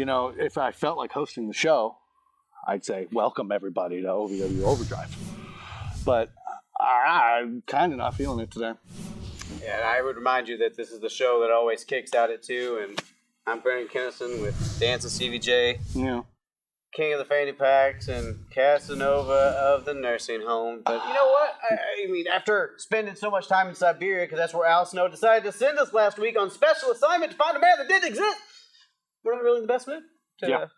know, if I felt like hosting the show, I'd say, welcome everybody to OVW Overdrive. But I'm kind of not feeling it today. Yeah, and I would remind you that this is the show that always kicks out at 2, and I'm Bryan Kennison with Dance and CVJ, Yeah. King of the Fanny Packs, and Casanova of the nursing home. But you know what? I mean, after spending so much time in Siberia, because that's where Al Snow decided to send us last week on special assignment to find a man that didn't exist, we're not really in the best mood to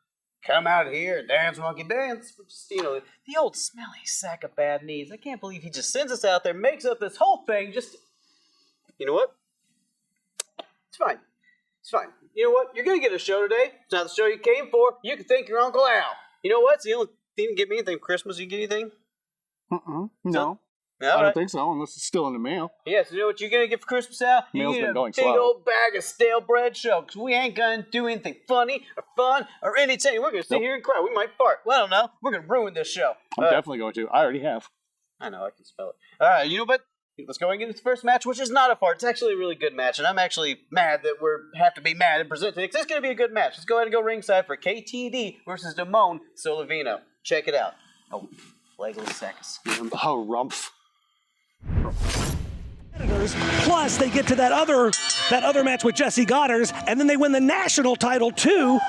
come out here and dance, monkey dance. We're just, you know, the old smelly sack of bad needs. I can't believe he just sends us out there, makes up this whole thing just... You know what? It's fine. It's fine. You know what? You're going to get a show today. It's not the show you came for. You can thank your Uncle Al. You know what? It's the only thing you get me anything for Christmas. You get anything? No. I don't think so, unless it's still in the mail. Yes, you know what you're going to get for Christmas, Al? Mail's You been get going a big slow. old bag of stale bread show, because we ain't going to do anything funny or fun or anything. We're going to sit here and cry. We might fart. Well, I don't know. We're going to ruin this show. I'm definitely going to. I already have. I know. I can spell it. All right. You know what? Let's go into the first match, which is not a fart. It's actually a really good match, and I'm actually mad that we have to be mad and present it, because it's going to be a good match. Let's go ahead and go ringside for KTD versus Demon Solavino. Check it out. Oh, legless seconds. Oh, rumph. Plus, they get to that other match with Jesse Goddard, and then they win the national title too.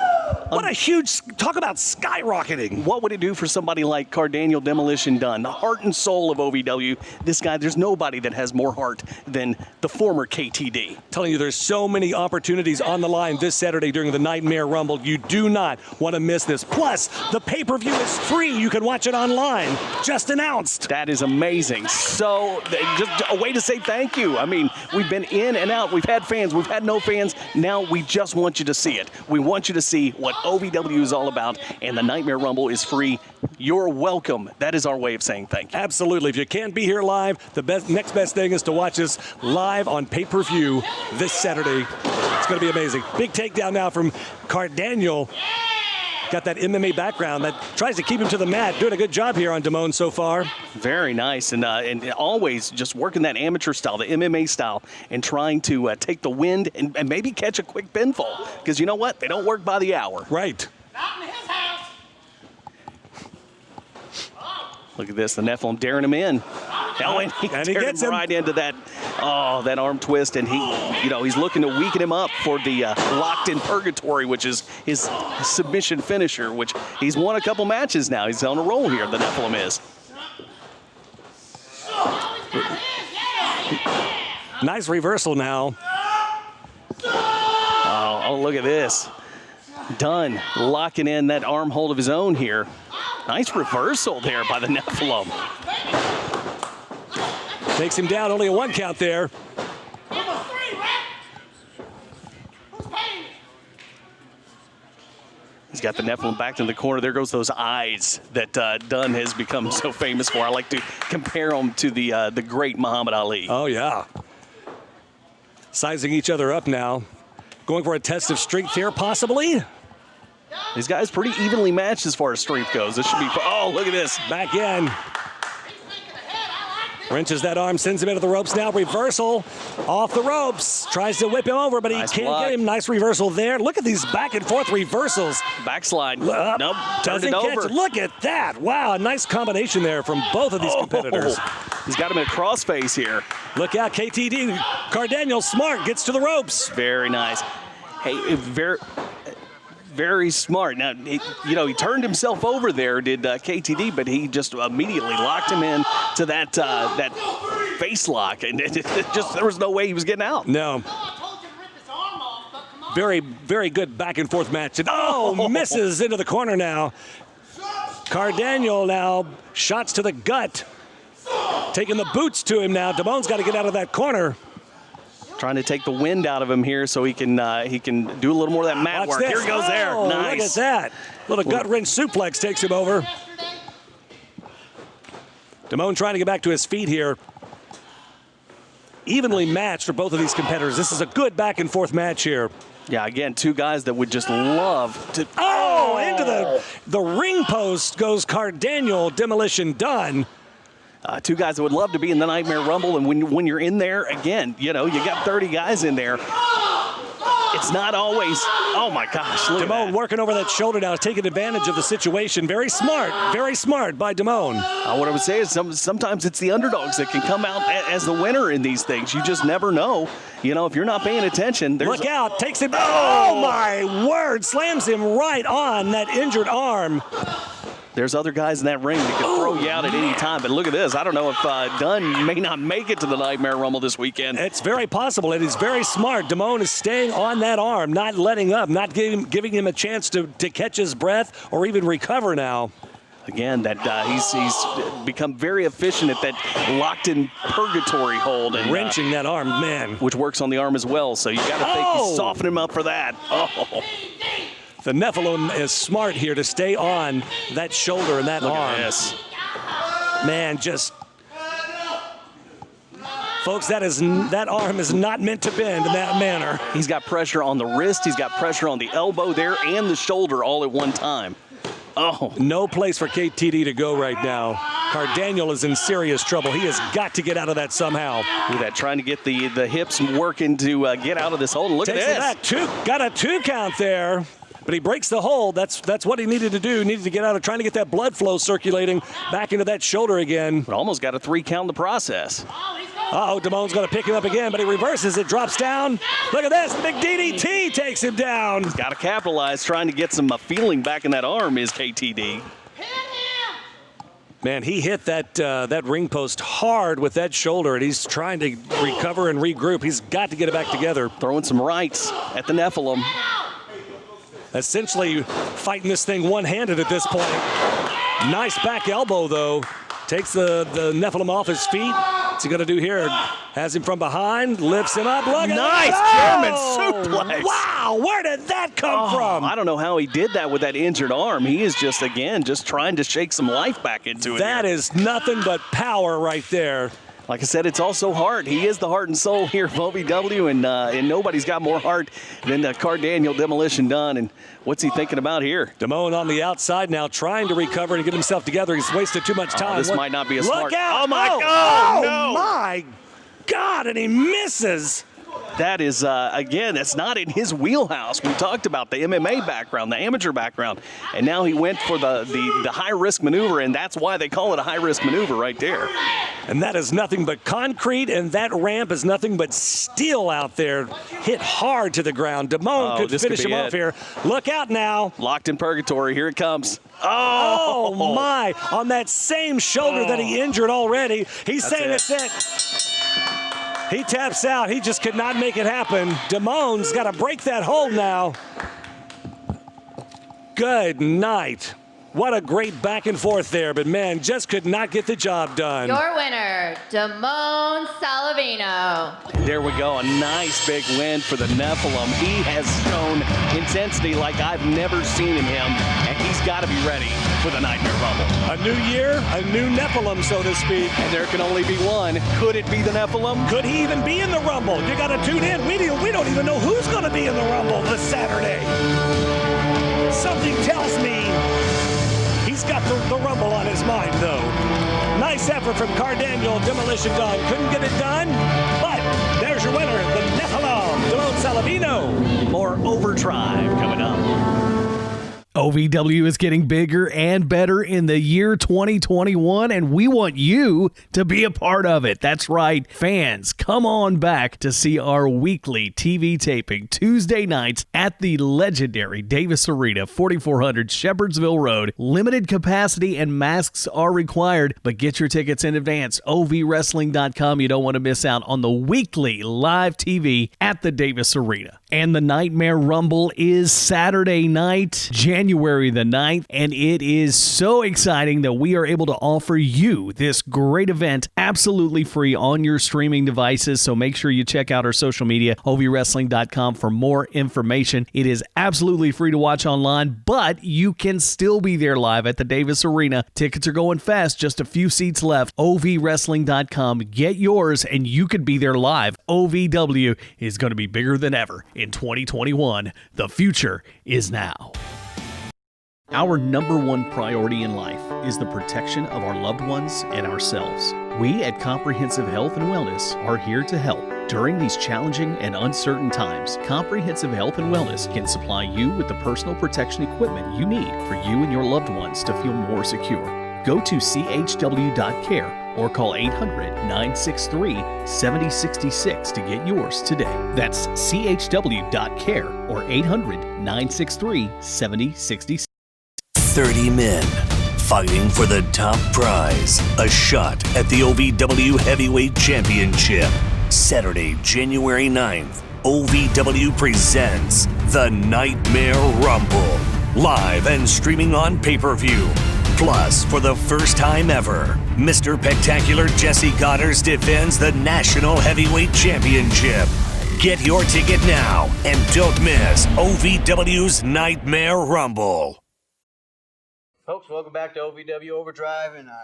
What a huge, talk about skyrocketing. What would it do for somebody like Cardaniel Demolition Dunn, the heart and soul of OVW? This guy, there's nobody that has more heart than the former KTD. Telling you, there's so many opportunities on the line this Saturday during the Nightmare Rumble. You do not want to miss this. Plus, the pay-per-view is free. You can watch it online. Just announced. That is amazing. So, just a way to say thank you. I mean, we've been in and out. We've had fans. We've had no fans. Now we just want you to see it. We want you to see what OVW is all about, and the Nightmare Rumble is free. You're welcome. That is our way of saying thank you. Absolutely. If you can't be here live, the next best thing is to watch us live on pay-per-view this Saturday. It's going to be amazing. Big takedown now from Cardaniel. Got that MMA background that tries to keep him to the mat. Doing a good job here on Demone so far. Very nice, and always just working that amateur style, the MMA style, and trying to take the wind and maybe catch a quick pinfall. Because you know what? They don't work by the hour. Right. Not in his house. Look at this, the Nephilim daring him in. Oh, and he gets him right into that, that arm twist, and he's looking to weaken him up for the locked in purgatory, which is his submission finisher, which he's won a couple matches now. He's on a roll here, the Nephilim is. Nice reversal now. Oh, look at this. Dunn locking in that arm hold of his own here. Nice reversal there by the Nephilim. Takes him down, only a 1 count there. He's got the Nephilim back in the corner. There goes those eyes that Dunn has become so famous for. I like to compare them to the great Muhammad Ali. Oh, yeah. Sizing each other up now. Going for a test of strength here, possibly. These guys pretty evenly matched as far as strength goes. This should be fun. Oh, look at this. Back in. Wrenches that arm, sends him into the ropes now. Reversal off the ropes. Tries to whip him over, but he can't get him. Nice reversal there. Look at these back and forth reversals. Backslide. Nope. Turned it over. Look at that. Wow, a nice combination there from both of these competitors. He's got him in a crossface here. Look out, KTD. Cardaniel smart, gets to the ropes. Very nice. Hey, very smart. Now, he turned himself over there, did KTD, but he just immediately locked him in to that face lock, and there was no way he was getting out. No. Very, very good back and forth match. And misses into the corner now. Cardaniel now shots to the gut, taking the boots to him now. Damone's got to get out of that corner. Trying to take the wind out of him here so he can do a little more of that mat work. Here he goes there. Nice. Look at that. Little gut wrench suplex takes him over. Demone trying to get back to his feet here. Evenly matched for both of these competitors. This is a good back and forth match here. Yeah, again, two guys that would just love to. Into the ring post goes Cardaniel Demolition Dunn. Two guys that would love to be in the Nightmare Rumble, and when you're in there, again, you got 30 guys in there. It's not always. Oh, my gosh. Look Damone at that. working over that shoulder now, taking advantage of the situation. Very smart by Damone. What I would say is sometimes it's the underdogs that can come out as the winner in these things. You just never know. You know, if you're not paying attention, Look out, takes him. Oh, my word. Slams him right on that injured arm. There's other guys in that ring that can throw you out at any time. But look at this. I don't know if Gunn may not make it to the Nightmare Rumble this weekend. It's very possible. It is very smart. Damone is staying on that arm, not letting up, not giving him a chance to catch his breath or even recover now. Again, that he's become very efficient at that locked-in purgatory hold. And wrenching that arm, man. Which works on the arm as well, so you got to think he's softening him up for that. Oh. The Nephilim is smart here to stay on that shoulder and that arm. Look at this. Man, just... Folks, that arm is not meant to bend in that manner. He's got pressure on the wrist, he's got pressure on the elbow there, and the shoulder all at one time. Oh. No place for KTD to go right now. Cardaniel is in serious trouble. He has got to get out of that somehow. Look at that, trying to get the hips working to get out of this hold. Look at this. Got a 2 count there. But he breaks the hold. That's what he needed to do. Needed to get out of trying to get that blood flow circulating back into that shoulder again. But almost got a 3 count in the process. Damone's going to pick him up again, but he reverses it, drops down. Look at this. Big DDT takes him down. He's got to capitalize, trying to get some feeling back in that arm is KTD. Man, he hit that ring post hard with that shoulder, and he's trying to recover and regroup. He's got to get it back together. Throwing some rights at the Nephilim. Essentially fighting this thing one-handed at this point. Nice back elbow, though. Takes the Nephilim off his feet. What's he going to do here? Has him from behind, lifts him up. Look at German suplex. Wow, where did that come from? I don't know how he did that with that injured arm. He is just trying to shake some life back into it. That is nothing but power right there. Like I said, it's also heart. He is the heart and soul here of OVW, and nobody's got more heart than Cardaniel Demolition Dunn. And what's he thinking about here? Damone on the outside now, trying to recover and get himself together. He's wasted too much time. This might not be a smart. Look out! Oh my God! Oh my God! And he misses. That is, again, that's not in his wheelhouse. We talked about the MMA background, the amateur background, and now he went for the high-risk maneuver, and that's why they call it a high-risk maneuver right there. And that is nothing but concrete, and that ramp is nothing but steel out there. Hit hard to the ground. Damone could finish him off here. Look out now. Locked in purgatory. Here it comes. Oh my. On that same shoulder that he injured already. He's saying it's it. He taps out. He just could not make it happen. Damone's got to break that hold now. Good night. What a great back and forth there, but man, just could not get the job done. Your winner, Demon Solavino. There we go, a nice big win for the Nephilim. He has shown intensity like I've never seen in him, and he's got to be ready for the Nightmare Rumble. A new year, a new Nephilim, so to speak. And there can only be one. Could it be the Nephilim? Could he even be in the Rumble? You got to tune in. We don't even know who's going to be in the Rumble this Saturday. Something tells me he's got the Rumble on his mind, though. Nice effort from Cardaniel Demolition Dunn. Couldn't get it done, but there's your winner, the Nephilim, Demon Solavino. More Overdrive coming up. OVW is getting bigger and better in the year 2021, and we want you to be a part of it. That's right, fans, come on back to see our weekly TV taping Tuesday nights at the legendary Davis Arena, 4400 Shepherdsville Road. Limited capacity and masks are required, but get your tickets in advance. OVWrestling.com. You don't want to miss out on the weekly live TV at the Davis Arena. And the Nightmare Rumble is Saturday night, January the 9th, and it is so exciting that we are able to offer you this great event absolutely free on your streaming devices. So make sure you check out our social media, OVWrestling.com, for more information. It is absolutely free to watch online, but you can still be there live at the Davis Arena. Tickets are going fast, just a few seats left. OVWrestling.com. Get yours, and you could be there live. OVW is going to be bigger than ever in 2021. The future is now. Our number one priority in life is the protection of our loved ones and ourselves. We at Comprehensive Health and Wellness are here to help. During these challenging and uncertain times, Comprehensive Health and Wellness can supply you with the personal protection equipment you need for you and your loved ones to feel more secure. Go to chw.care or call 800-963-7066 to get yours today. That's chw.care or 800-963-7066. 30 men fighting for the top prize, a shot at the OVW Heavyweight Championship. Saturday, January 9th, OVW presents The Nightmare Rumble, live and streaming on pay-per-view. Plus, for the first time ever, Mr. Spectacular Jesse Goddard defends the National Heavyweight Championship. Get your ticket now and don't miss OVW's Nightmare Rumble. Folks, welcome back to OVW Overdrive, and I'm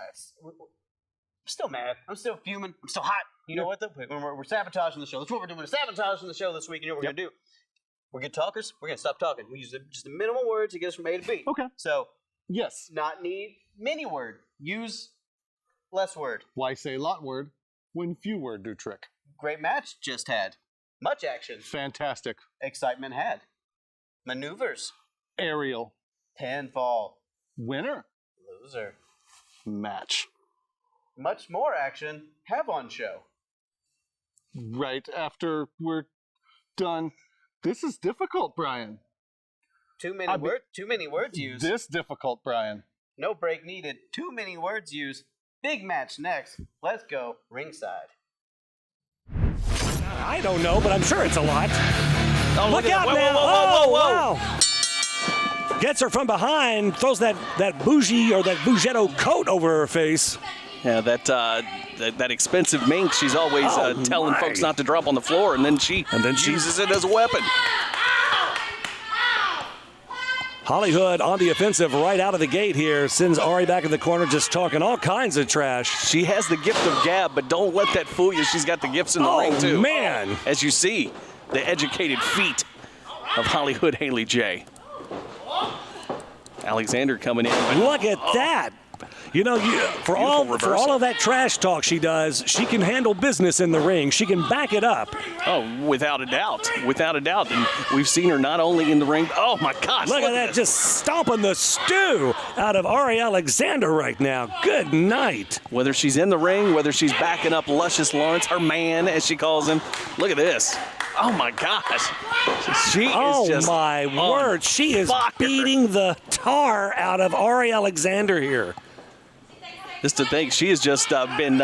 still mad. I'm still fuming. I'm still hot. You know what? We're sabotaging the show. That's what we're doing. We're sabotaging the show this week. You know what we're going to do? We're good talkers. We're going to stop talking. We use just the minimal words to get us from A to B. Okay. So, Yes. not need many word. Use less word. Why say lot word when few word do trick? Great match just had. Much action. Fantastic. Excitement had. Maneuvers. Aerial. Pinfall. Winner. Loser. Match. Much more action. Have on show. Right after we're done. This is difficult, Bryan. Too many words used. This difficult, Bryan. No break needed. Too many words used. Big match next. Let's go ringside. I don't know, but I'm sure it's a lot. Oh, Look out now. Whoa. Wow. Gets her from behind, throws that bougie or that Bougetto coat over her face. Yeah, that expensive mink. She's always telling folks not to drop on the floor, and then she uses it as a weapon. HollyHood on the offensive right out of the gate here. Sends Aerie back in the corner, just talking all kinds of trash. She has the gift of gab, but don't let that fool you. She's got the gifts in the ring, too. Oh, man. As you see, the educated feet of HollyHood Haley J. Alexander coming in. Look at that. You know, for all of that trash talk she does, she can handle business in the ring. She can back it up. Oh, without a doubt. Without a doubt. And we've seen her not only in the ring. Oh, my gosh. Look at that, just stomping the stew out of Aerie Alexander right now. Good night. Whether she's in the ring, whether she's backing up Luscious Lawrence, her man, as she calls him. Look at this. Oh, my gosh. She is just... Oh, my word. She is beating the tar out of Aerie Alexander here. Just to think, she has just been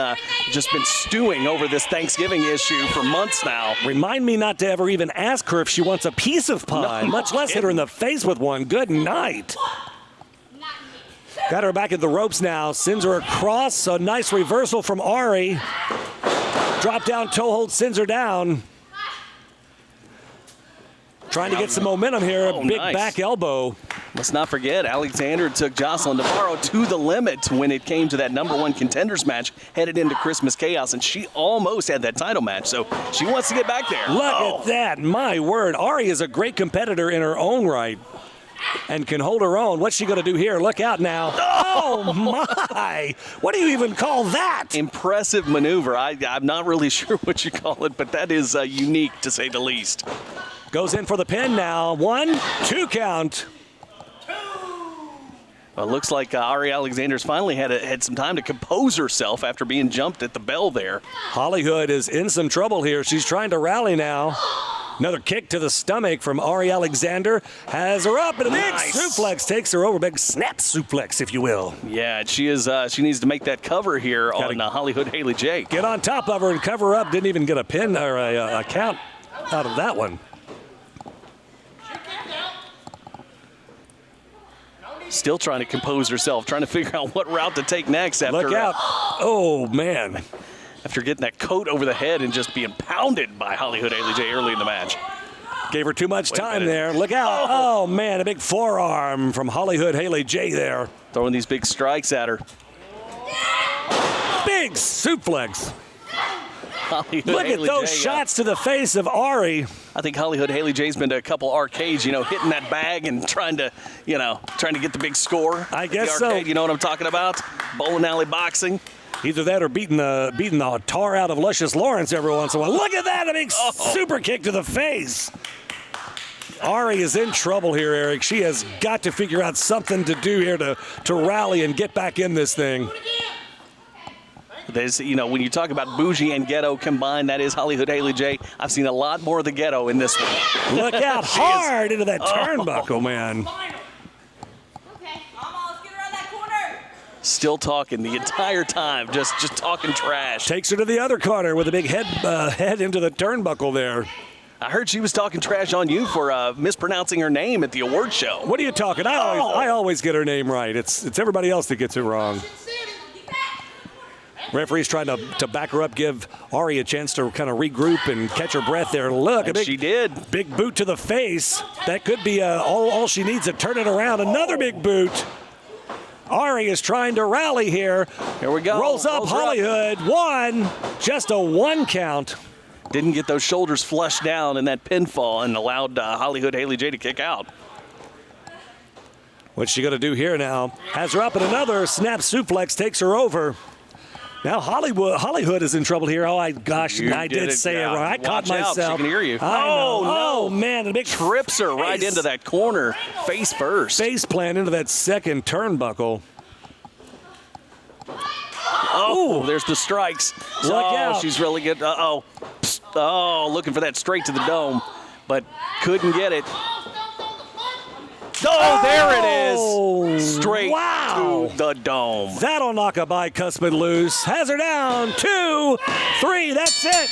stewing over this Thanksgiving issue for months now. Remind me not to ever even ask her if she wants a piece of pie, much less hit her in the face with one. Good night. Got her back at the ropes now. Sends her across. A nice reversal from Aerie. Drop down toe hold, sends her down. Trying to get some momentum here. A big back elbow. Let's not forget, Alexander took Jocelyn Navarro to the limit when it came to that #1 contenders match headed into Christmas Chaos, and she almost had that title match, so she wants to get back there. Look at that. My word. Aerie is a great competitor in her own right and can hold her own. What's she going to do here? Look out now. Oh, my. What do you even call that? Impressive maneuver. I'm not really sure what you call it, but that is unique, to say the least. Goes in for the pin now. 1, 2 count. Well, it looks like Aerie Alexander's finally had some time to compose herself after being jumped at the bell there. HollyHood is in some trouble here. She's trying to rally now. Another kick to the stomach from Aerie Alexander. Has her up, and a big suplex takes her over. Big snap suplex, if you will. Yeah, she is. She needs to make that cover here on HollyHood Haley J. Get on top of her and cover her up. Didn't even get a pin or a count out of that one. Still trying to compose herself, trying to figure out what route to take next after. Look out. Oh, man. After getting that coat over the head and just being pounded by HollyHood Haley J early in the match. Gave her too much time there. Look out. Oh, man, a big forearm from HollyHood Haley J there. Throwing these big strikes at her. Big suplex. Look at those shots to the face of Aerie. I think HollyHood Haley J's been to a couple arcades, hitting that bag and trying to get the big score. I guess the arcade, so. You know what I'm talking about? Bowling alley boxing. Either that or beating the tar out of Luscious Lawrence every once in a while. Look at that, a big super kick to the face. Aerie is in trouble here, Eric. She has got to figure out something to do here to rally and get back in this thing. There's, when you talk about bougie and ghetto combined, that is HollyHood Haley J. I've seen a lot more of the ghetto in this one. Look out hard into that turnbuckle, man. Still talking the entire time, just talking trash. Takes her to the other corner with a big head into the turnbuckle there. I heard she was talking trash on you for mispronouncing her name at the award show. What are you talking? I always get her name right. It's everybody else that gets it wrong. Referee's trying to back her up, give Aerie a chance to kind of regroup and catch her breath there. Look, she did. Big boot to the face. That could be all she needs to turn it around. Another big boot. Aerie is trying to rally here. Here we go. Rolls up HollyHood. One. Just a 1 count. Didn't get those shoulders flushed down in that pinfall and allowed HollyHood Haley J to kick out. What's she going to do here now? Has her up, and another snap suplex takes her over. Now HollyHood is in trouble here. Oh, I did say it wrong. I caught myself. She can hear you. Oh, man. The big trips her right into that corner, face first. Face plant into that second turnbuckle. Oh, there's the strikes. Look out. She's really good. Uh-oh. Oh, looking for that straight to the dome, but couldn't get it. Oh, there it is. Straight to the dome. That'll knock a bicuspid loose. Has her down. 2, 3. That's it.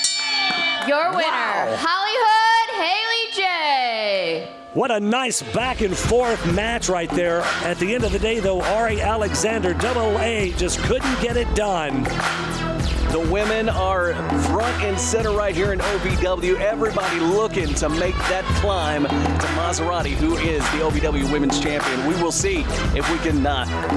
Your winner, HollyHood Haley J. What a nice back and forth match right there. At the end of the day, though, Aerie Alexander, AA, just couldn't get it done. The women are front and center right here in OVW. Everybody looking to make that climb to Maserati, who is the OVW Women's Champion. We will see if we can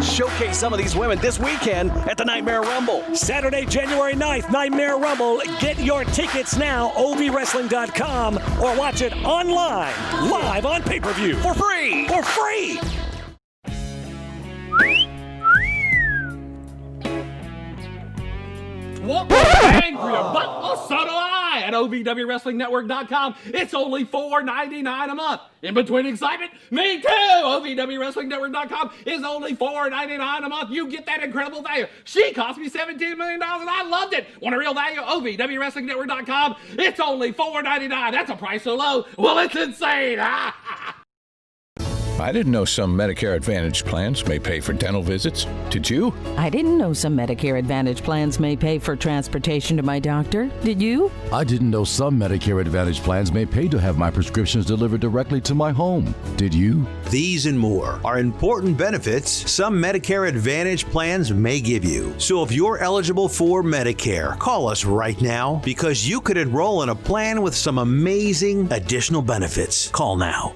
showcase some of these women this weekend at the Nightmare Rumble. Saturday, January 9th, Nightmare Rumble. Get your tickets now, ovwrestling.com, or watch it online, live on pay-per-view. For free! For free! Want more bang for your buck? Well, so do I at OVWWrestlingNetwork.com. It's only $4.99 a month. In between excitement, me too. OVWWrestlingNetwork.com is only $4.99 a month. You get that incredible value. She cost me $17 million and I loved it. Want a real value? OVWWrestlingNetwork.com. It's only $4.99. That's a price so low. Well, it's insane. I didn't know some Medicare Advantage plans may pay for dental visits. Did you? I didn't know some Medicare Advantage plans may pay for transportation to my doctor. Did you? I didn't know some Medicare Advantage plans may pay to have my prescriptions delivered directly to my home. Did you? These and more are important benefits some Medicare Advantage plans may give you. So if you're eligible for Medicare, call us right now because you could enroll in a plan with some amazing additional benefits. Call now.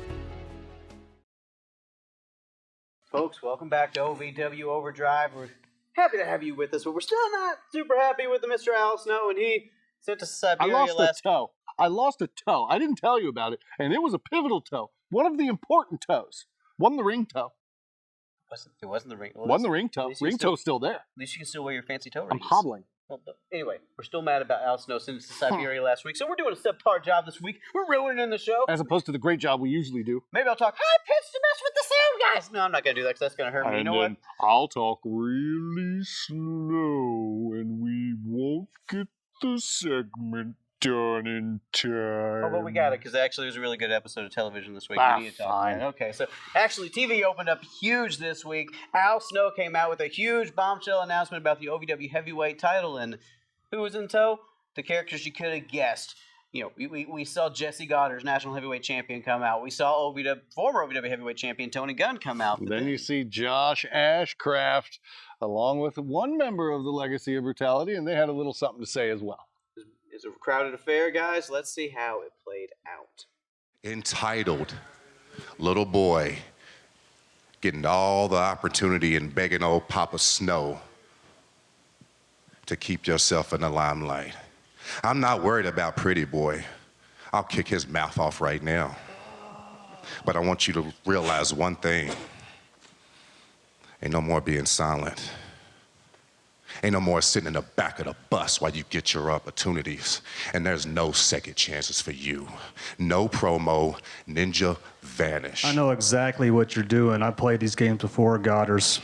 Folks, welcome back to OVW Overdrive. We're happy to have you with us, but we're still not super happy with the Mr. Al Snow, and he sent to Siberia I lost a toe. I didn't tell you about it, and it was a pivotal toe. One of the important toes. Wasn't the ring toe. It wasn't the ring. Well, wasn't the ring toe. Ring toe's still there. At least you can still wear your fancy toe rings. I'm hobbling. Well, anyway, we're still mad about Al Snow sending us to Siberia last week, so we're doing a subpar job this week. We're ruining the show. As opposed to the great job we usually do. Maybe I'll talk high pitched to mess with the sound guys. No, I'm not going to do that because that's going to hurt me. You know what? I'll talk really slow and we won't get the segment done in time. Oh, but we got it because actually it was a really good episode of television this week. We need to talk about it. Okay, so actually TV opened up huge this week. Al Snow came out with a huge bombshell announcement about the OVW heavyweight title, and who was in tow? The characters you could have guessed. You know, we saw Jesse Goddard's national heavyweight champion come out. We saw former OVW heavyweight champion Tony Gunn come out. Then you see Josh Ashcraft along with one member of the Legacy of Brutality, and they had a little something to say as well. It's a crowded affair, guys. Let's see how it played out. Entitled little boy getting all the opportunity and begging old Papa Snow to keep yourself in the limelight. I'm not worried about Pretty Boy. I'll kick his mouth off right now. But I want you to realize one thing. Ain't no more being silent. Ain't no more sitting in the back of the bus while you get your opportunities. And there's no second chances for you. No promo, Ninja vanish. I know exactly what you're doing. I played these games before, Godders.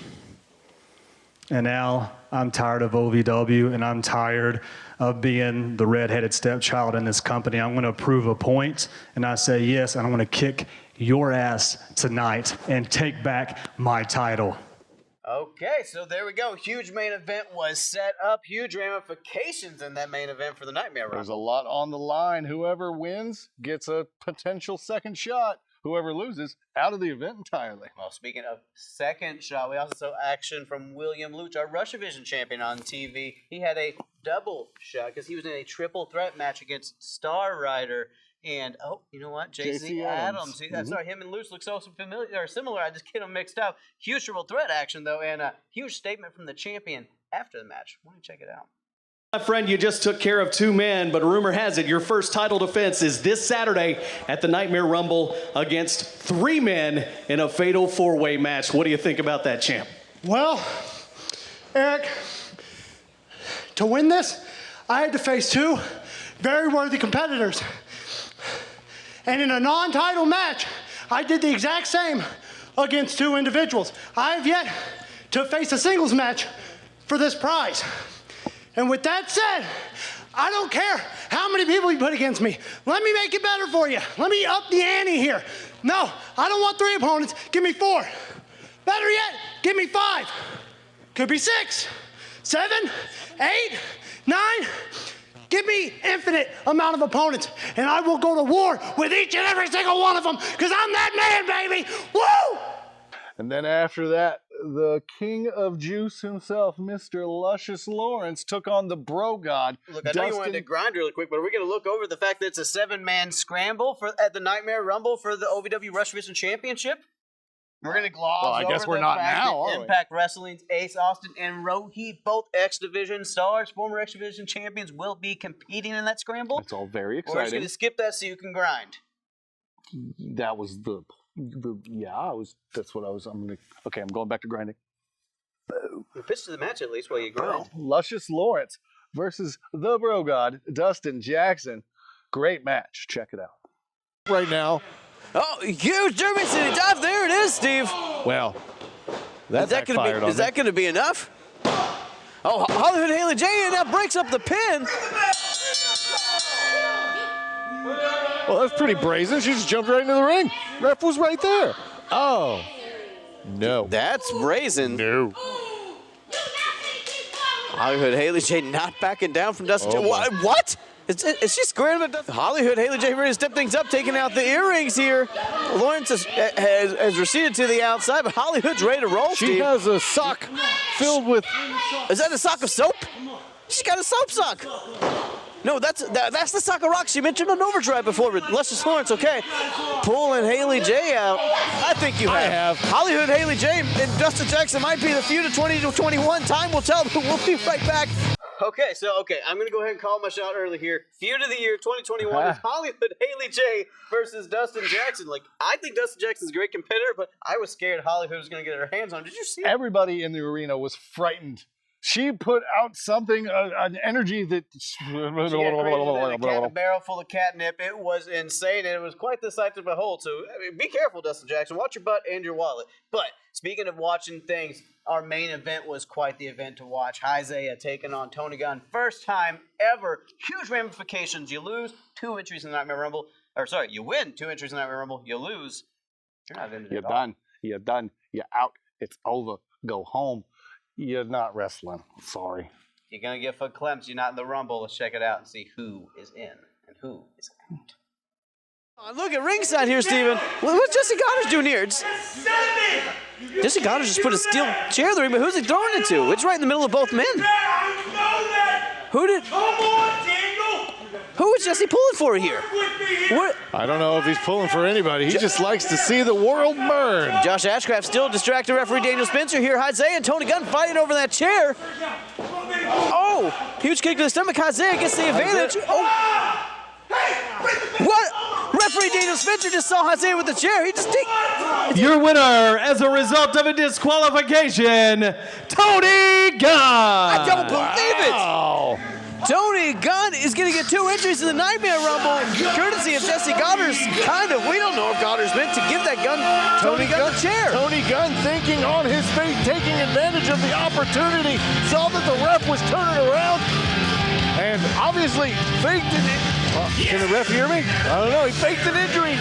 And now I'm tired of OVW, and I'm tired of being the redheaded stepchild in this company. I'm going to prove a point, and I say yes, and I'm going to kick your ass tonight and take back my title. Okay, so there we go. Huge main event was set up. Huge ramifications in that main event for the Nightmare Rumble. There's a lot on the line. Whoever wins gets a potential second shot. Whoever loses, out of the event entirely. Well, speaking of second shot, we also saw action from William Luch, our Rush Division champion on TV. He had a double shot because he was in a triple threat match against Star Rider. And, oh, you know what? JC Adams. I'm sorry, him and Luch look so familiar or similar. I just get them mixed up. Huge triple threat action, though, and a huge statement from the champion after the match. Why don't you check it out? My friend, you just took care of 2 men, but rumor has it your first title defense is this Saturday at the Nightmare Rumble against 3 men in a fatal 4-way match. What do you think about that, champ? Well, Eric, to win this, I had to face 2 very worthy competitors. And in a non-title match, I did the exact same against 2 individuals. I have yet to face a singles match for this prize. And with that said, I don't care how many people you put against me. Let me make it better for you. Let me up the ante here. No, I don't want 3 opponents. Give me 4. Better yet, give me 5. Could be 6, 7, 8, 9. Give me infinite amount of opponents, and I will go to war with each and every single one of them, because I'm that man, baby. Woo! And then after that, the king of juice himself, Mr. Luscious Lawrence, took on the bro god. Look, I know you wanted to grind really quick, but are we going to look over the fact that it's a 7-man scramble at the Nightmare Rumble for the OVW Rush Division Championship? We're going to gloss over I guess we're the not fact now, that are we? Impact Wrestling's Ace Austin and Rohit, both X Division stars, former X Division champions, will be competing in that scramble. It's all very We're just exciting. going to skip that so you can grind. That was that's what I was, okay, I'm going back to grinding. We pitched to the match at least while you grind. Luscious Lawrence versus the bro god, Dustin Jackson. Great match. Check it out. Right now. Oh, huge German City dive. There it is, Steve. Well, that backfired on me. Is that going to be enough? Oh, HollyHood Haley J now breaks up the pin. Well, that's pretty brazen. She just jumped right into the ring. Ref was right there. Oh, no. That's brazen. No. HollyHood Haley J not backing down from Dustin. What? Is she squaring with Dustin? HollyHood Haley J ready to step things up, taking out the earrings here. Lawrence has receded to the outside, but HollyHood's ready to roll, She has a sock filled with... Is that a sock of soap? She's got a soap sock. No, that's the sock of rocks you mentioned on Overdrive before, but Luscious Lawrence, okay. Pulling Haley J out. I think you have. HollyHood Haley J and Dustin Jackson might be the feud of 20-21. Time will tell, but we'll be right back. Okay, I'm going to go ahead and call my shot early here. Feud of the year 2021 is HollyHood Haley J versus Dustin Jackson. I think Dustin Jackson's a great competitor, but I was scared HollyHood was going to get her hands on him. Did you see it? Everybody in the arena was frightened. She put out something, an energy that... She had a cat barrel full of catnip. It was insane, and it was quite the sight to behold. So be careful, Dustin Jackson. Watch your butt and your wallet. But speaking of watching things, our main event was quite the event to watch. Isaiah taking on Tony Gunn. First time ever. Huge ramifications. You lose 2 entries in the Nightmare Rumble. You win 2 entries in the Nightmare Rumble. You lose. You're not in it at all. done. You're done. You're out. It's over. Go home. You're not wrestling. Sorry. You're going to get foot clamps. You're not in the Rumble. Let's check it out and see who is in and who is out. Look at ringside here, Steven. What's Jesse Goddard doing here? Jesse Goddard just put a steel chair in the ring, but who's he throwing it to? It's right in the middle of both men. Who is Jesse pulling for here? What? I don't know if he's pulling for anybody. He just likes to see the world burn. Josh Ashcraft still distracted referee Daniel Spencer here. Isaiah and Tony Gunn fighting over that chair. Oh, huge kick to the stomach. Isaiah gets the advantage. Oh. What? Referee Daniel Spencer just saw Isaiah with the chair. He just Your winner as a result of a disqualification, Tony Gunn. I don't believe it. Tony Gunn is going to get 2 entries in the Nightmare Rumble, courtesy of Jesse Goddard's. We don't know if Goddard's meant to give that Tony Gunn the chair. Tony Gunn thinking on his feet, taking advantage of the opportunity, saw that the ref was turning around, and obviously faked it. Can the ref hear me? I don't know. He faked an injury.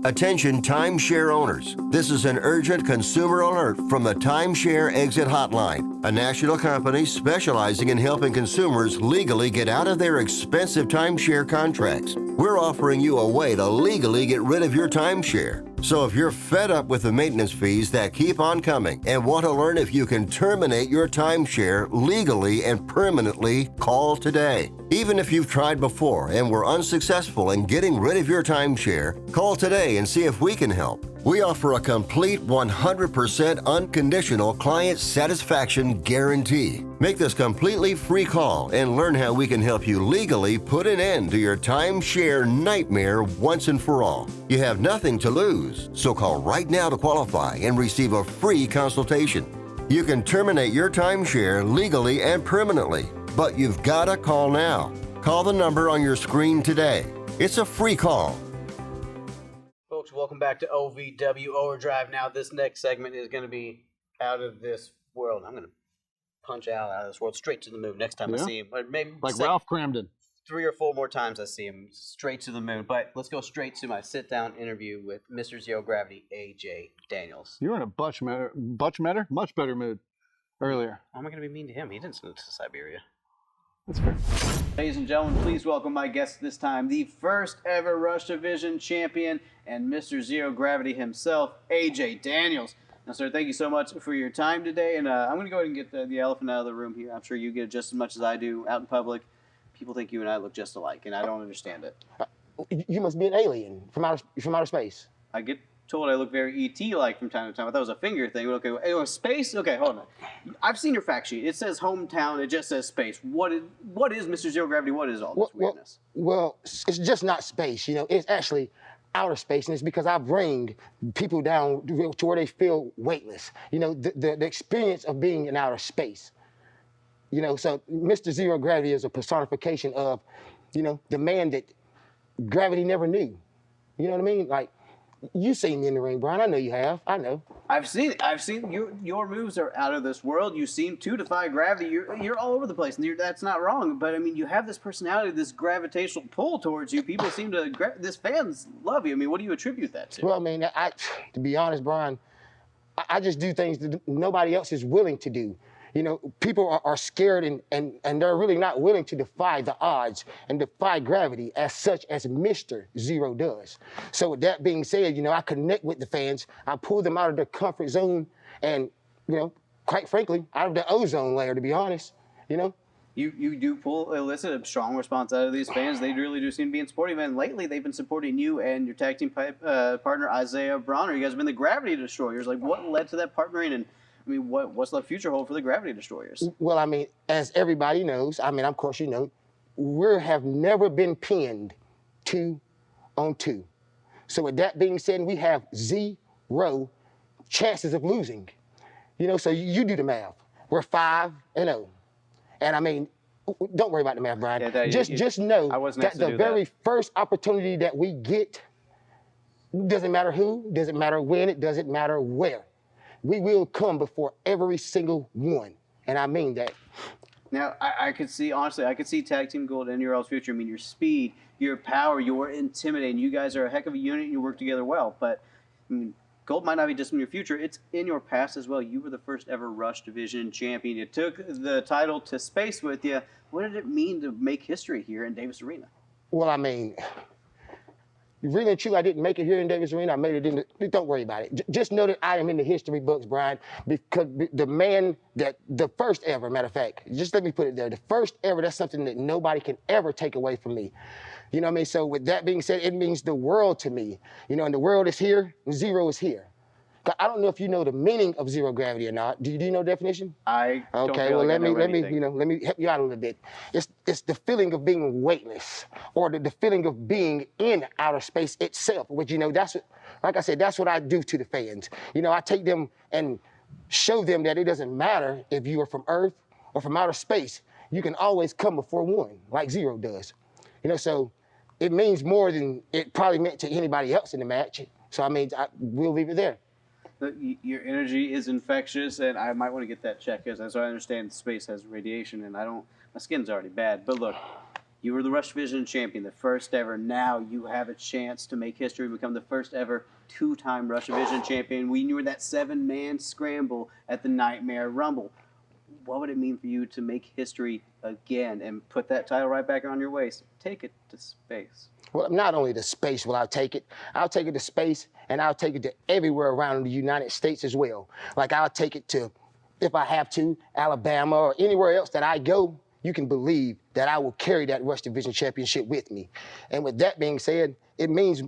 Attention timeshare owners. This is an urgent consumer alert from the Timeshare Exit Hotline, a national company specializing in helping consumers legally get out of their expensive timeshare contracts. We're offering you a way to legally get rid of your timeshare. So if you're fed up with the maintenance fees that keep on coming and want to learn if you can terminate your timeshare legally and permanently, call today. Even if you've tried before and were unsuccessful in getting rid of your timeshare, call today and see if we can help. We offer a complete 100% unconditional client satisfaction guarantee. Make this completely free call and learn how we can help you legally put an end to your timeshare nightmare once and for all. You have nothing to lose, so call right now to qualify and receive a free consultation. You can terminate your timeshare legally and permanently, but you've got to call now. Call the number on your screen today. It's a free call. Folks, welcome back to OVW Overdrive. Now, this next segment is going to be out of this world. I'm going to punch out of this world straight to the moon next time I see him. Or maybe like Ralph Cramden. 3 or 4 more times I see him, straight to the moon. But let's go straight to my sit-down interview with Mr. Zero Gravity, AJ Daniels. You were in a much better mood earlier. How am I going to be mean to him? He didn't send it to Siberia. That's fair. Ladies and gentlemen, please welcome my guest this time, the first ever Rush Division champion and Mr. Zero Gravity himself, AJ Daniels. Now, sir, thank you so much for your time today. And I'm going to go ahead and get the elephant out of the room here. I'm sure you get it just as much as I do out in public. People think you and I look just alike, and I don't understand it. You must be an alien from outer space. I get told I look very ET-like from time to time. I thought it was a finger thing. Okay, space? Okay, hold on. I've seen your fact sheet. It says hometown. It just says space. What is Mr. Zero Gravity? What is all this weirdness? Well, it's just not space. It's actually outer space, and it's because I bring people down to where they feel weightless. The experience of being in outer space. So Mr. Zero Gravity is a personification of, the man that gravity never knew. You know what I mean? Like, you've seen me in the ring, Bryan. I know you have. I know. I've seen it. I've seen your moves are out of this world. You seem to defy gravity. You're all over the place, and that's not wrong. But I mean, you have this personality, this gravitational pull towards you. People seem to. This fans love you. I mean, what do you attribute that to? Well, I mean, to be honest, Bryan, I just do things that nobody else is willing to do. People are scared and they're really not willing to defy the odds and defy gravity as such as Mr. Zero does. So with that being said, I connect with the fans. I pull them out of their comfort zone and, quite frankly, out of the ozone layer, to be honest, You do elicit a strong response out of these fans. They really do seem to be in supporting, and lately they've been supporting you and your tag team partner, Isaiah Bronner. You guys have been the Gravity Destroyers. Like, what led to that partnering, and I mean, what's the future hold for the Gravity Destroyers? Well, I mean, as everybody knows, of course we have never been pinned 2-on-2. So with that being said, we have 0 chances of losing. So you do the math. We're 5-0. And I mean, don't worry about the math, Bryan. Yeah, just know that the very first opportunity that we get, doesn't matter who, doesn't matter when, it doesn't matter where. We will come before every single one, and I mean that. Now, I could see Tag Team Gold in your all's future. I mean, your speed, your power, you're intimidating. You guys are a heck of a unit, and you work together well. But I mean, Gold might not be just in your future. It's in your past as well. You were the first ever Rush Division champion. You took the title to space with you. What did it mean to make history here in Davis Arena? Well, I mean, really true, I didn't make it here in Davis Arena. I made it in the, don't worry about it. Just know that I am in the history books, Bryan, because the first ever, matter of fact, just let me put it there, the first ever, that's something that nobody can ever take away from me. You know what I mean? So with that being said, it means the world to me. And the world is here, and Zero is here. I don't know if you know the meaning of zero gravity or not. Do you know the definition? I don't Okay, feel well like let me anything. let me help you out a little bit. It's the feeling of being weightless, or the feeling of being in outer space itself. Which that's what, like I said, that's what I do to the fans. I take them and show them that it doesn't matter if you are from Earth or from outer space. You can always come before one, like Zero does. So it means more than it probably meant to anybody else in the match. So we'll leave it there. Your energy is infectious, and I might want to get that checked, because as I understand, space has radiation, and my skin's already bad. But look, you were the Rush Division champion, the first ever. Now you have a chance to make history, become the first ever two-time Rush Division champion. We knew that 7-man scramble at the Nightmare Rumble. What would it mean for you to make history again and put that title right back on your waist? Take it to space. Well, not only to space will I take it. I'll take it to space, and I'll take it to everywhere around the United States as well. Like, I'll take it to, if I have to, Alabama or anywhere else that I go. You can believe that I will carry that Rush Division Championship with me. And with that being said, it means,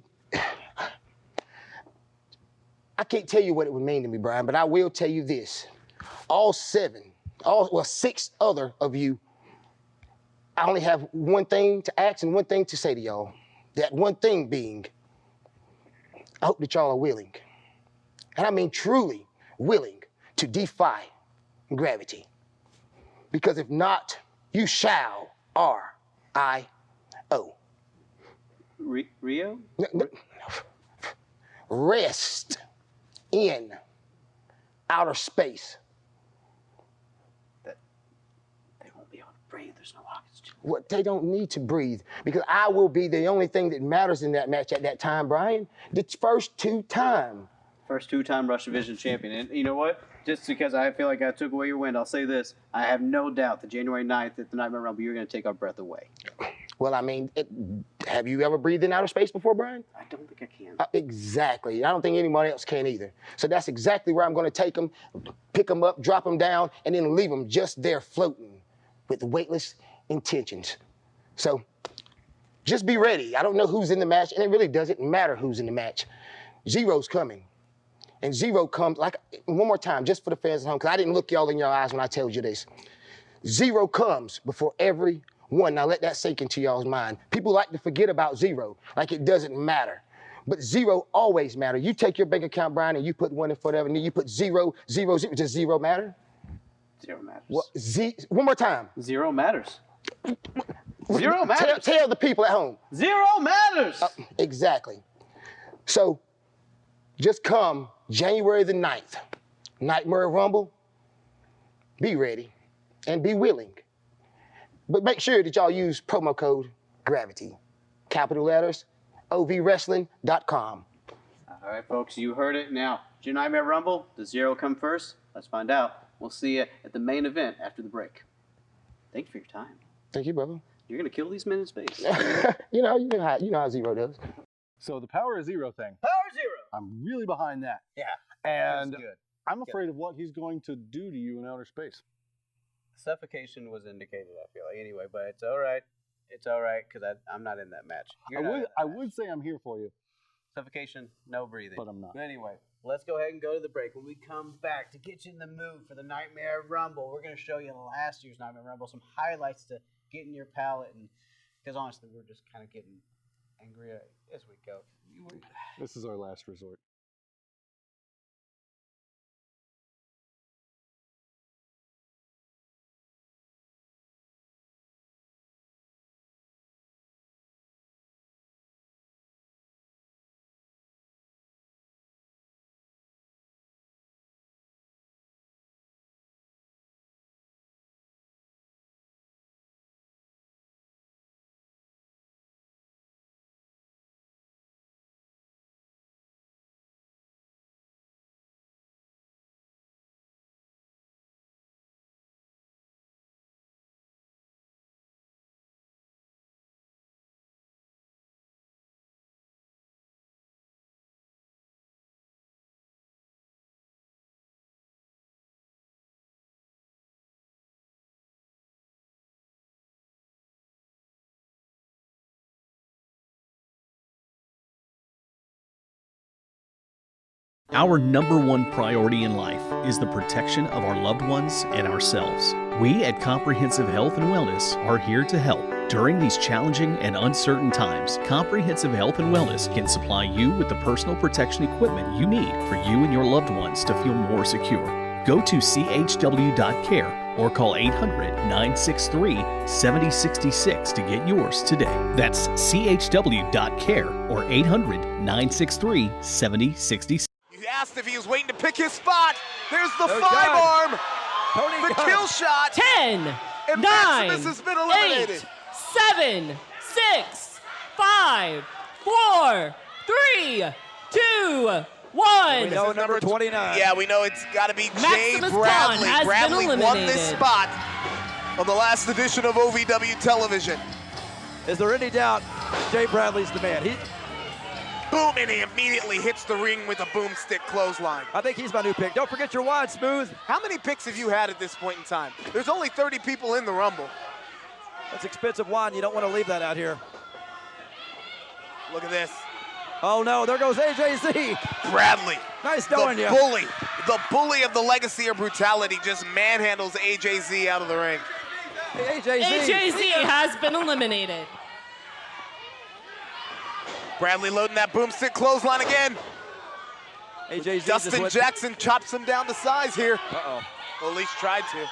I can't tell you what it would mean to me, Bryan, but I will tell you this. Six other of you, I only have one thing to ask and one thing to say to y'all. That one thing being, I hope that y'all are willing, and I mean truly willing, to defy gravity. Because if not, you shall R-I-O. Rio? Rest in outer space. They won't be able to breathe. There's no oxygen. What, they don't need to breathe, because I will be the only thing that matters in that match at that time, Bryan. The first two-time Rush Division champion. And you know what? Just because I feel like I took away your win, I'll say this. I have no doubt that January 9th at the Nightmare Rumble, you're going to take our breath away. Well, have you ever breathed in outer space before, Bryan? I don't think I can. Exactly. I don't think anybody else can either. So that's exactly where I'm going to take them, pick them up, drop them down, and then leave them just there floating with weightless intentions. So just be ready. I don't know who's in the match, and it really doesn't matter who's in the match. Zero's coming. And Zero comes, like, one more time, just for the fans at home, because I didn't look y'all in your eyes when I told you this. Zero comes before every one. Now let that sink into y'all's mind. People like to forget about Zero, like it doesn't matter. But Zero always matters. You take your bank account, Bryan, and you put one in for whatever, and then you put 0, 0, 0. Does Zero matter? Zero matters. Well, one more time. Zero matters. Zero matters. Tell the people at home. Zero matters. Exactly. So just come January the 9th, Nightmare Rumble. Be ready and be willing. But make sure that y'all use promo code GRAVITY. Capital letters, ovwrestling.com. All right, folks, you heard it. Now, your Nightmare Rumble, does Zero come first? Let's find out. We'll see you at the main event after the break. Thank you for your time. Thank you, brother. You're going to kill these men in space. you know how Zero does. So the Power of Zero thing. Power Zero. I'm really behind that. Yeah. And good. I'm afraid of what he's going to do to you in outer space. Suffocation was indicated, I feel like, anyway, but it's all right. It's all right, because I'm not in that match. I would say I'm here for you. Suffocation, no breathing. But I'm not. But anyway, let's go ahead and go to the break. When we come back, to get you in the mood for the Nightmare Rumble, we're going to show you last year's Nightmare Rumble, some highlights to get in your palate, and because honestly, we're just kind of getting angry as we go. This is our last resort. Our number one priority in life is the protection of our loved ones and ourselves. We at Comprehensive Health and Wellness are here to help. During these challenging and uncertain times, Comprehensive Health and Wellness can supply you with the personal protection equipment you need for you and your loved ones to feel more secure. Go to chw.care or call 800-963-7066 to get yours today. That's chw.care or 800-963-7066. He asked if he was waiting to pick his spot. There's the five-arm. The kill shot. 10, and 9, Maximus has been eliminated. 8, 7, 6, 5, 4, 3, 2, 1. We know number 29. Yeah, we know it's got to be Jay Maximus Bradley. has Bradley been won this eliminated. spot on the last edition of OVW Television. Is there any doubt Jay Bradley's the man? Boom, and he immediately hits the ring with a boomstick clothesline. I think he's my new pick. Don't forget your wide smooth. How many picks have you had at this point in time? There's only 30 people in the Rumble. That's expensive wine. You don't want to leave that out here. Look at this. Oh, no, there goes AJZ. Bradley. Nice knowing you. The bully of the Legacy of Brutality just manhandles AJZ out of the ring. Hey, AJZ. AJZ has been eliminated. Bradley loading that boomstick clothesline again. AJZ Dustin Jackson chops him down to size here. Uh-oh. Well, at least tried to.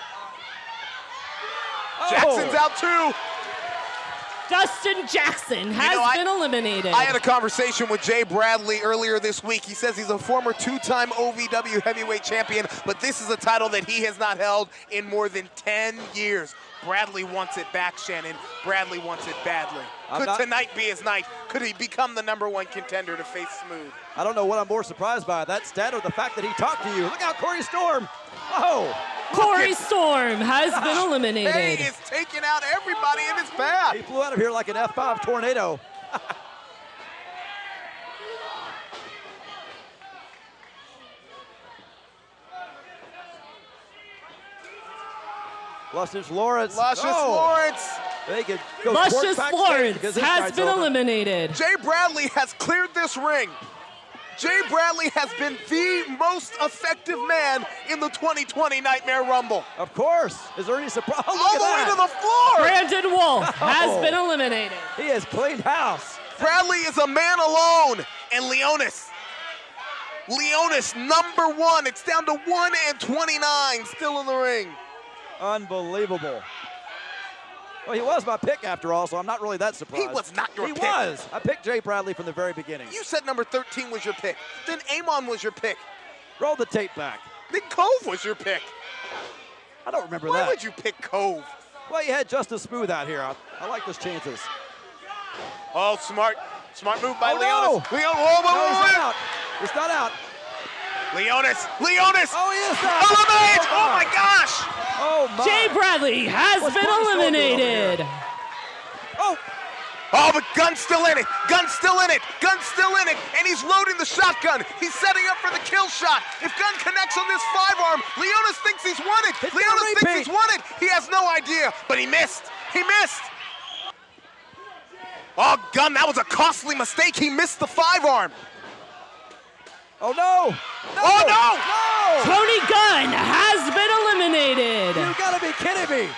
Oh. Jackson's out too. Dustin Jackson has been eliminated. I had a conversation with Jay Bradley earlier this week. He says he's a former two-time OVW heavyweight champion, but this is a title that he has not held in more than 10 years. Bradley wants it back, Shannon. Bradley wants it badly. Could tonight be his night? Could he become the #1 contender to face Smooth? I don't know what I'm more surprised by, that stat or the fact that he talked to you. Look out, Corey Storm. Oh. Corey Storm has been eliminated. He is taking out everybody in his path. He flew out of here like an F5 tornado. Luscious Lawrence. Lawrence. They could go Luscious Lawrence has been eliminated. Jay Bradley has cleared this ring. Jay Bradley has been the most effective man in the 2020 Nightmare Rumble. Of course. Is there any surprise? All the way to the floor. Brandon Wolf has been eliminated. He has cleaned house. Bradley is a man alone. And Leonis, #1. It's down to 1 and 29 still in the ring. Unbelievable. Well, he was my pick after all, so I'm not really that surprised. He was not your pick. He was. I picked Jay Bradley from the very beginning. You said number 13 was your pick. Then Amon was your pick. Roll the tape back. Then Cove was your pick. I don't remember Why that. Why would you pick Cove? Well, you had Justice Smooth out here. I like those chances. Oh, smart move by Oh, Leonis. no. Whoa. He's not out. He's not out. Leonis. Oh, he is not. Eliminate! Oh, my gosh. Oh, my. Jay Bradley has been eliminated. Oh, but Gunn's still in it. Gunn's still in it. And he's loading the shotgun. He's setting up for the kill shot. If Gunn connects on this five-arm, Leonis thinks he's won it. Leonis thinks he's won it. He has no idea, but he missed. Oh, Gunn, that was a costly mistake. He missed the five-arm. Oh, no. Oh, no. Tony Gunn has been eliminated. You gotta be kidding me.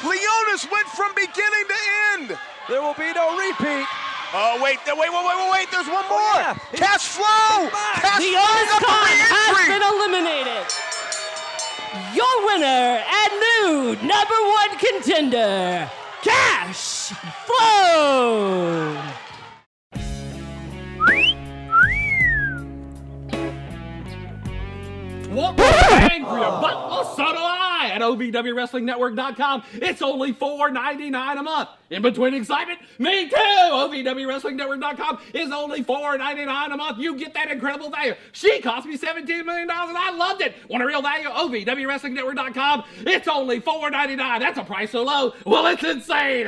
Leonis went from beginning to end. There will be no repeat. Oh, wait. There's one more. Yeah. Cash flow. Leonis Khan has been eliminated. Your winner and new #1 contender, Cash Flow. Want more bang for your buck? Well, so do I at OVWWrestlingNetwork.com. It's only $4.99 a month. In between excitement, me too. OVWWrestlingNetwork.com is only $4.99 a month. You get that incredible value. She cost me $17 million and I loved it. Want a real value? OVWWrestlingNetwork.com. It's only $4.99. That's a price so low. Well, it's insane.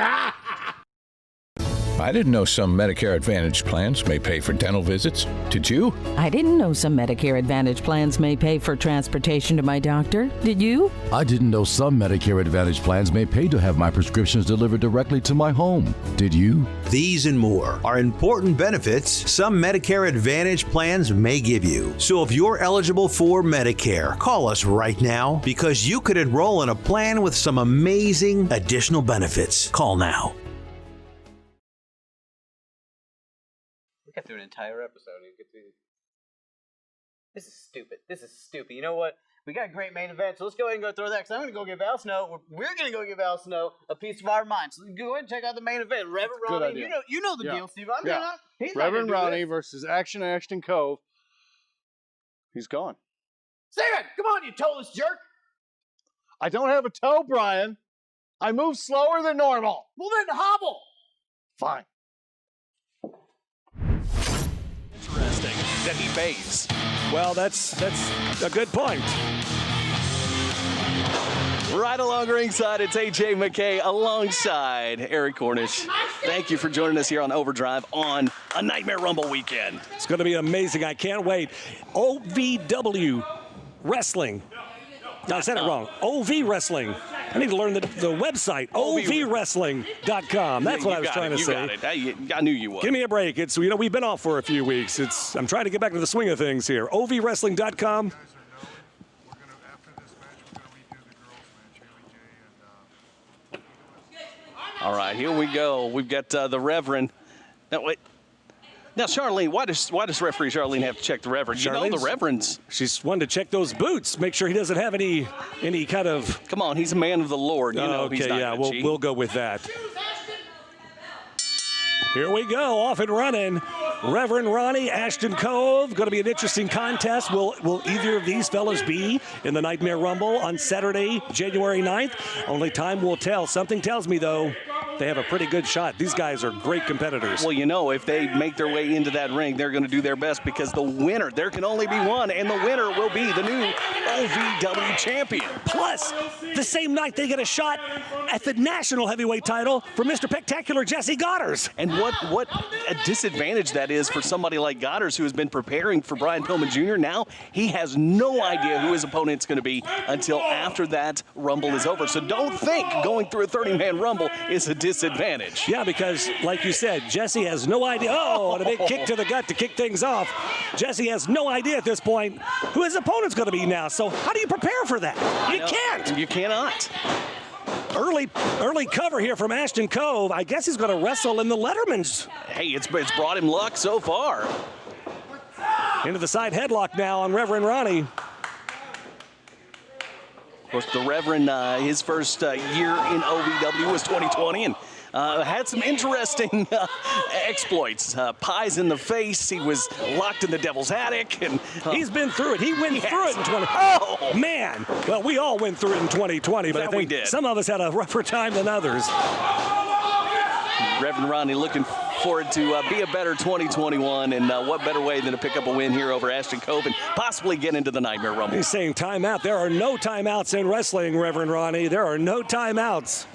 I didn't know some Medicare Advantage plans may pay for dental visits. Did you? I didn't know some Medicare Advantage plans may pay for transportation to my doctor. Did you? I didn't know some Medicare Advantage plans may pay to have my prescriptions delivered directly to my home. Did you? These and more are important benefits some Medicare Advantage plans may give you. So if you're eligible for Medicare, call us right now because you could enroll in a plan with some amazing additional benefits. Call now. We got through an entire episode. This is stupid. This is stupid. You know what? We got a great main event, so let's go ahead and go through that, because I'm going to go give Al Snow, we're going to go give Al Snow a piece of our mind. So go ahead and check out the main event. Reverend Ronnie, you know the deal, Steve. He's Reverend Ronnie versus Ashton Cove. He's gone. Steven, come on, you toeless jerk. I don't have a toe, Bryan. I move slower than normal. Well, then hobble. Fine. Interesting that he pays. Well, that's a good point. Right along ringside, it's AJ McKay alongside Eric Cornish. Thank you for joining us here on Overdrive on a Nightmare Rumble weekend. It's going to be amazing. I can't wait. OVW Wrestling. No, I said it wrong. OV Wrestling. I need to learn the website, ovwrestling.com. That's what I was trying to say. You got it. I knew you would. Give me a break. It's we've been off for a few weeks. I'm trying to get back to the swing of things here. ovwrestling.com. All right, here we go. We've got the Reverend. Now, wait. Now, Charlene, why does referee Charlene have to check the Reverend? You know the Reverend's. She's wanted to check those boots, make sure he doesn't have any kind of. Come on, he's a man of the Lord. You know he's not gonna cheat. We'll go with that. Here we go, off and running. Reverend Ronnie, Ashton Cove. Going to be an interesting contest. Will either of these fellas be in the Nightmare Rumble on Saturday, January 9th? Only time will tell. Something tells me, though, they have a pretty good shot. These guys are great competitors. Well, you know, if they make their way into that ring, they're going to do their best, because the winner, there can only be one, and the winner will be the new OVW champion. Plus, the same night they get a shot at the national heavyweight title for Mr. Spectacular Jesse Goddard. And what a disadvantage that is for somebody like Goddard, who has been preparing for Brian Pillman Jr. Now he has no idea who his opponent's going to be until after that Rumble is over. So don't think going through a 30-man Rumble is a disadvantage. Yeah, because like you said, Jesse has no idea. Oh, and a big kick to the gut to kick things off. Jesse has no idea at this point who his opponent's going to be now. So how do you prepare for that? You can't. You cannot. Early cover here from Ashton Cove. I guess he's going to wrestle in the Letterman's. Hey, it's brought him luck so far. Into the side headlock now on Reverend Ronnie. Of course, the Reverend, his first year in OVW was 2020, and had some interesting exploits. Pies in the face. He was locked in the Devil's Attic, and he's been through it. He went through it in 2020. Oh man! Well, we all went through it in 2020, but I think some of us had a rougher time than others. Reverend Ronnie looking forward to be a better 2021, and what better way than to pick up a win here over Ashton Cove and possibly get into the Nightmare Rumble. He's saying timeout. There are no timeouts in wrestling, Reverend Ronnie. There are no timeouts.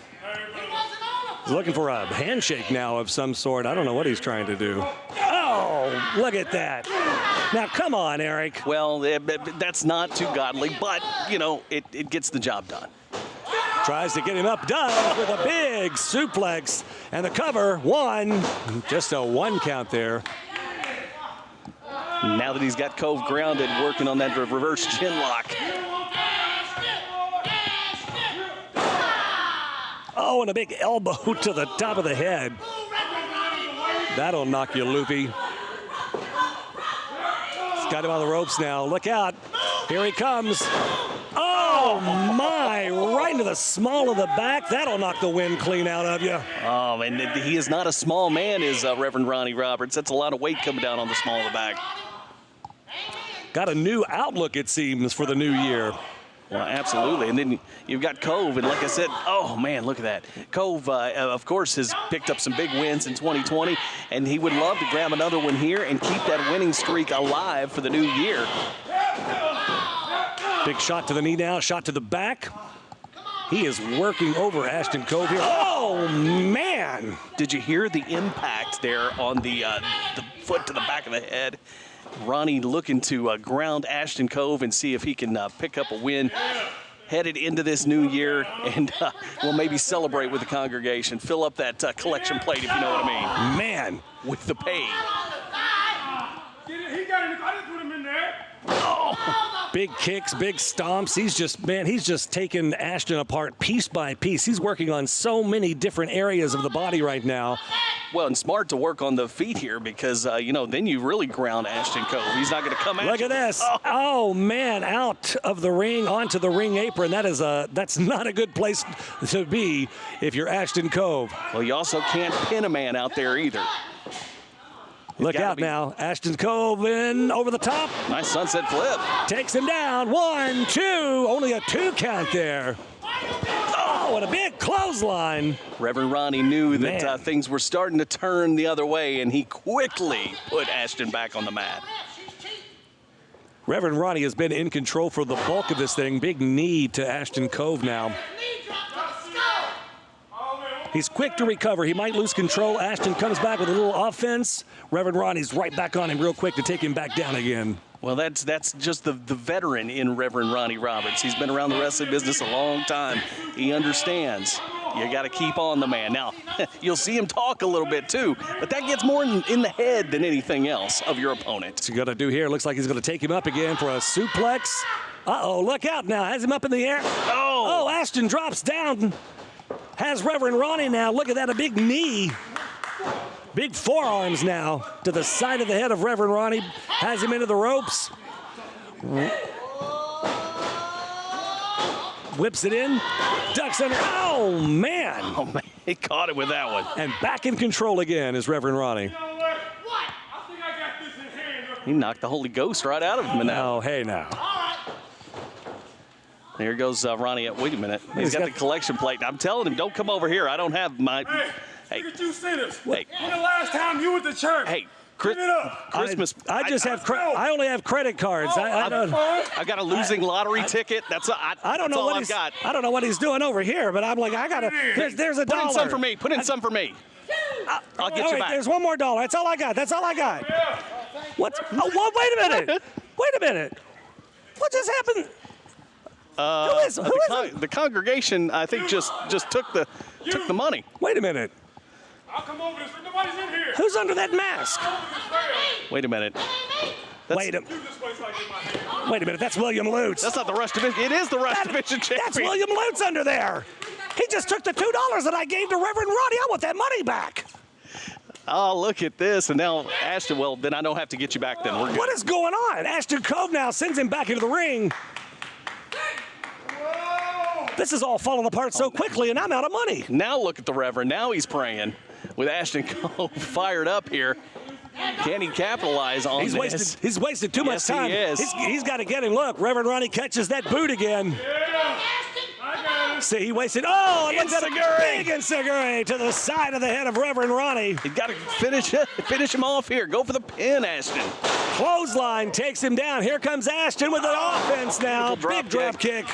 He's looking for a handshake now of some sort. I don't know what he's trying to do. Oh, look at that. Now, come on, Eric. Well, that's not too godly, but, you know, it gets the job done. Tries to get him up, does, with a big suplex. And the cover, one. Just a one count there. Now that he's got Cove grounded, working on that reverse chin lock. Oh, and a big elbow to the top of the head. That'll knock you loopy. He's got him on the ropes now. Look out. Here he comes. Oh, my. Right into the small of the back. That'll knock the wind clean out of you. Oh, and he is not a small man, is Reverend Ronnie Roberts. That's a lot of weight coming down on the small of the back. Got a new outlook, it seems, for the new year. Well, absolutely. And then you've got Cove, and like I said, oh, man, look at that. Cove, of course, has picked up some big wins in 2020, and he would love to grab another one here and keep that winning streak alive for the new year. Big shot to the knee now, shot to the back. He is working over Ashton Cove here. Oh, Oh, man. Did you hear the impact there on the foot to the back of the head? Ronnie looking to ground Ashton Cove and see if he can pick up a win headed into this new year, and we'll maybe celebrate with the congregation. Fill up that collection plate, if you know what I mean. Man, with the pain. He got it. I didn't put him in there. Oh, big kicks, big stomps. He's just taking Ashton apart piece by piece. He's working on so many different areas of the body right now. Well, and smart to work on the feet here because, then you really ground Ashton Cove. He's not going to come at you. Look at this. Oh, man, out of the ring, onto the ring apron. That's not a good place to be if you're Ashton Cove. Well, you also can't pin a man out there either. Look out now. Ashton Cove in over the top. Nice sunset flip. Takes him down. 1, 2. Only a 2 count there. Oh, what a big clothesline. Reverend Ronnie knew that things were starting to turn the other way, and he quickly put Ashton back on the mat. Reverend Ronnie has been in control for the bulk of this thing. Big knee to Ashton Cove now. He's quick to recover. He might lose control. Ashton comes back with a little offense. Reverend Ronnie's right back on him real quick to take him back down again. Well, that's just the veteran in Reverend Ronnie Roberts. He's been around the wrestling business a long time. He understands. You got to keep on the man. Now, you'll see him talk a little bit too, but that gets more in the head than anything else of your opponent. What's he going to do here? Looks like he's going to take him up again for a suplex. Uh-oh, look out now. Has him up in the air. Oh, Ashton drops down. Has Reverend Ronnie now. Look at that, a big knee. Big forearms now to the side of the head of Reverend Ronnie. Has him into the ropes. Whips it in. Ducks under. Oh, man. Oh, man. He caught it with that one. And back in control again is Reverend Ronnie. He knocked the Holy Ghost right out of him. Oh, hey now. There goes Ronnie. Wait a minute. He's got the collection plate. I'm telling him, don't come over here. I don't have my... Hey, look at you sinners. Hey. When the last time you went to church? Hey, give it up. Christmas. I only have credit cards. I got a losing lottery ticket. That's all I've got. I don't know what he's doing over here, but I'm like, I gotta. There's a dollar. Put in some for me. Put in some for me. I'll get you back. There's one more dollar. That's all I got. What? Oh, wait a minute. Wait a minute. What just happened? Who is the congregation? I think just took the money. Wait a minute. I'll come over this. Nobody's in here. Who's under that mask? Wait a minute. Wait a minute. That's William Lutz. That's not the Rush Division. It is the Rush Division champion. That's William Lutz under there. He just took the $2 that I gave to Reverend Ronnie. I want that money back. Oh, look at this. And now Ashton, well, then I don't have to get you back then. We're good. What is going on? Ashton Cove now sends him back into the ring. This is all falling apart so quickly, and I'm out of money. Now look at the Reverend. Now he's praying with Ashton Cove fired up here. Can he capitalize on this? He's wasted too much time. He is. He's got to get him. Look, Reverend Ronnie catches that boot again. See, he wasted. Oh, and look at a big ensiguri to the side of the head of Reverend Ronnie. He's got to finish him off here. Go for the pin, Ashton. Clothesline takes him down. Here comes Ashton with an offense now. Big drop kick.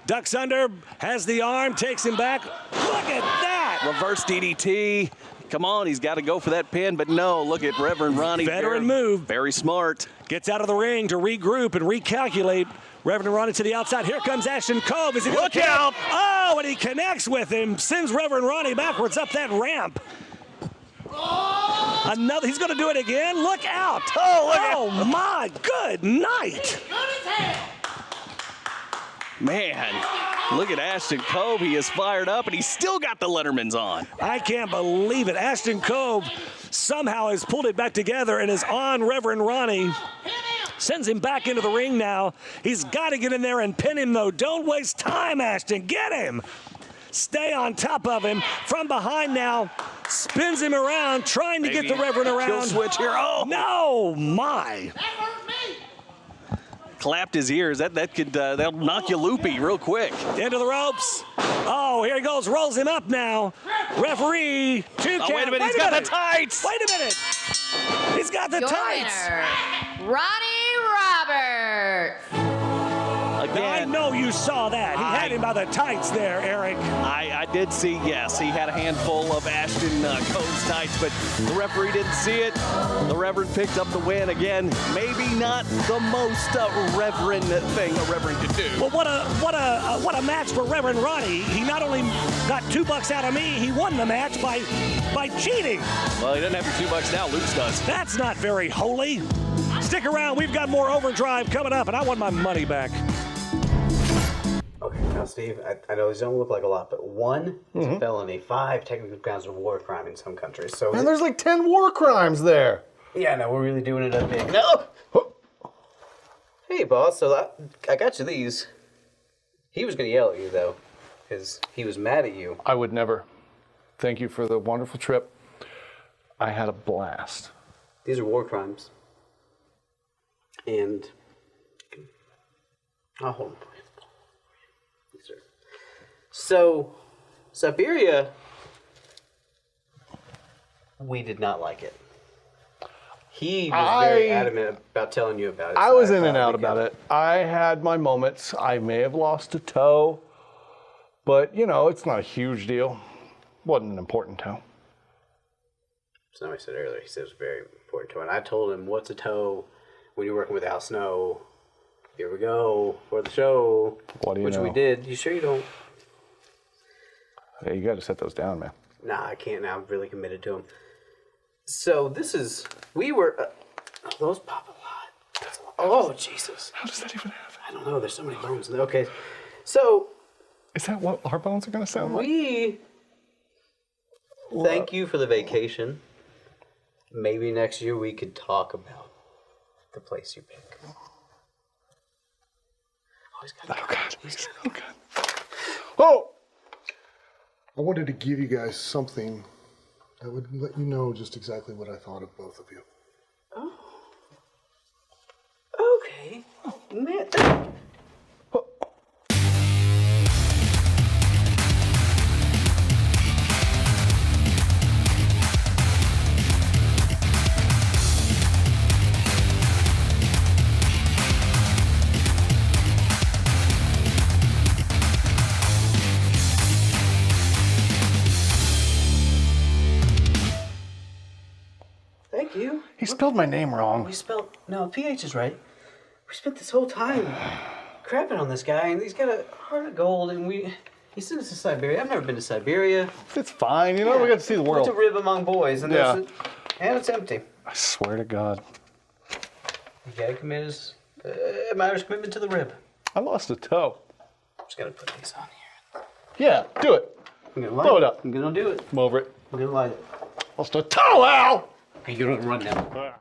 Ducks under, has the arm, takes him back. Look at that. Reverse DDT. Come on, he's got to go for that pin, but no, look at Reverend Ronnie. Veteran move. Very smart. Gets out of the ring to regroup and recalculate. Reverend Ronnie to the outside. Here comes Ashton Cove. Is he Look out. Oh, and he connects with him. Sends Reverend Ronnie backwards up that ramp. Another, he's going to do it again. Look out. Oh, my good night. Man, look at Ashton Cove. He is fired up, and he's still got the Lettermans on. I can't believe it. Ashton Cove somehow has pulled it back together and is on Reverend Ronnie. Sends him back into the ring now. He's got to get in there and pin him, though. Don't waste time, Ashton. Get him. Stay on top of him. From behind now. Spins him around, trying to get the Reverend around. Kill switch here. Oh, no, my. Clapped his ears. That'll knock you loopy real quick. Into the ropes. Oh, here he goes. Rolls him up now. Referee. 2 count. Wait a minute. He's got the tights. Wait a minute. He's got the tights. Winner, Ronnie Roberts. I know you saw that. He had him by the tights there, Eric. I did see, yes, he had a handful of Ashton Cove's tights, but the referee didn't see it. The Reverend picked up the win again. Maybe not the most Reverend thing a Reverend could do. Well, what a match for Reverend Ronnie. He not only got $2 out of me, he won the match by cheating. Well, he doesn't have your $2 now. Luke's does. That's not very holy. Stick around. We've got more Overdrive coming up, and I want my money back. Okay, now, Steve, I know these don't look like a lot, but 1 is a felony, 5 technically counts as a war crime in some countries. So Man, there's like 10 war crimes there. yeah, no, we're really doing it up big. No! Hey, boss, so I got you these. He was going to yell at you, though, because he was mad at you. I would never. Thank you for the wonderful trip. I had a blast. These are war crimes. And I'll hold them for you. These are. So, Siberia, we did not like it. He was very adamant about telling you about it. I was in and out about it. I had my moments. I may have lost a toe, but you know, it's not a huge deal. Wasn't an important toe. Somebody said earlier, he said it was very important to him. And I told him, what's a toe when you're working with Al Snow? Here we go for the show. What do you know? Which we did. You sure you don't? Yeah, you got to set those down, man. Nah, I can't now. I'm really committed to him. So this is, we were, those pop a lot. Oh, Jesus. How does that even happen? I don't know. There's so many bones in there. Okay. So. Is that what our bones are going to sound like? Thank you for the vacation. Maybe next year we could talk about the place you pick. Oh! I wanted to give you guys something that would let you know just exactly what I thought of both of you. Oh. Okay. Man. Thank you. He spelled my name wrong. No, PH is right. We spent this whole time crapping on this guy, and he's got a heart of gold, and he sent us to Siberia. I've never been to Siberia. It's fine. You know, we got to see the world. It's a rib among boys, and and it's empty. I swear to God. You gotta commit a matters commitment to the rib. I lost a toe. I'm just gonna put these on here. Yeah, do it. I'm gonna light Blow it up. I'm gonna do it. I'm over it. I'm gonna light it. Lost a toe, Al! Okay, you're gonna run now.